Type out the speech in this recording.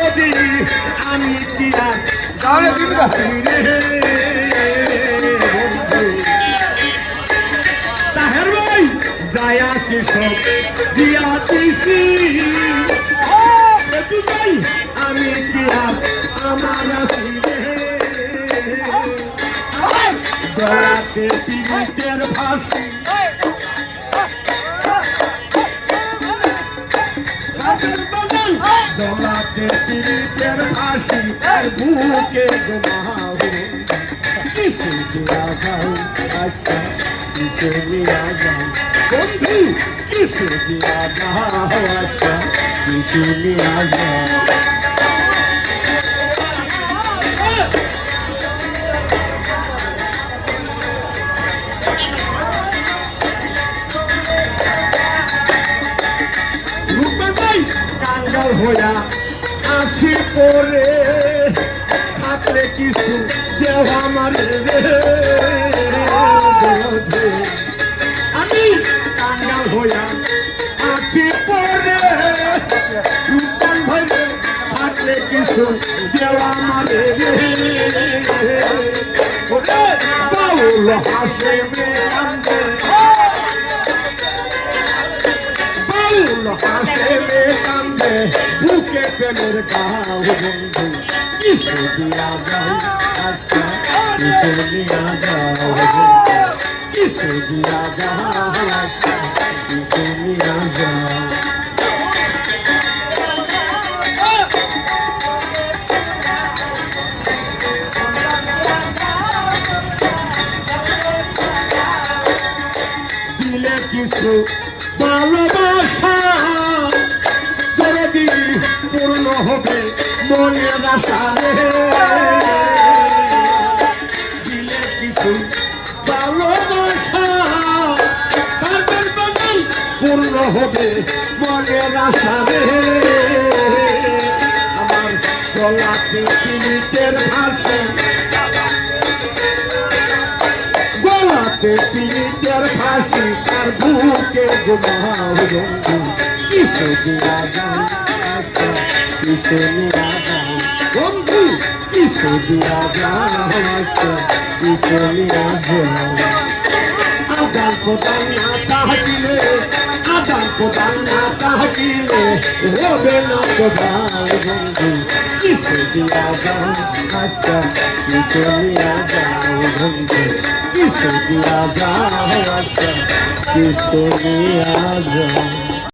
যদি আমি কি আর তাহলে দিবি না। তাহের ভাই যাই আছে সব দিয়া দিছি ভাই আমি কি আর আমার আছি রে গলাতে পিরিতের ফাঁসি গলাতে পিরিতের ফাঁসি আর বুকে ঘুমাও কিছু দিয়া যাও আজকে কিছু দিয়া যাও বন্ধু কিছু দিয়া যাও আজকে কিছু দিয়া যাও কাঙ্গাল হইয়া আসি পরে থাকলে কিছু দেও আমার আমি কাঙ্গাল হইয়া আসি পরে রূপান ভাইরে থাকলে কিছু দেও আমার বাউল হাসে কান্দে বাউল হাসে কান্দে বুকে প্রেমের গাও বন্ধু কিছু দিয়া যাও আজকে কিছু দিয়া যাও কিছু দিয়া যাও আজকে কিছু দিয়া যাও দিলে কিছু ভালোবাসা তোরে দিই পূর্ণ হবে মনের আশা রে দিলে কিছু ভালোবাসা তাদের বাগান পূর্ণ হবে মনের আশা রে আমার গলাতে পিরিতের ফাঁসি গলাতে পিরিতের ফাঁসি আর বুকে ঘুমাও বন্ধু কিছু দিয়া যাও আজকে কিছু নিয়া যাও বন্ধু কিছু দিয়া যাও আজকে কিছু নিয়া যাও আদান প্রদান না তাহলে আদান প্রদান না তাহলে হবে না তো ভাই বন্ধু কিছু দিয়া যাও আজকে কিছু নিয়া যাও বন্ধু কিছু দিয়া যাও আজকে কিছু নিয়া যাও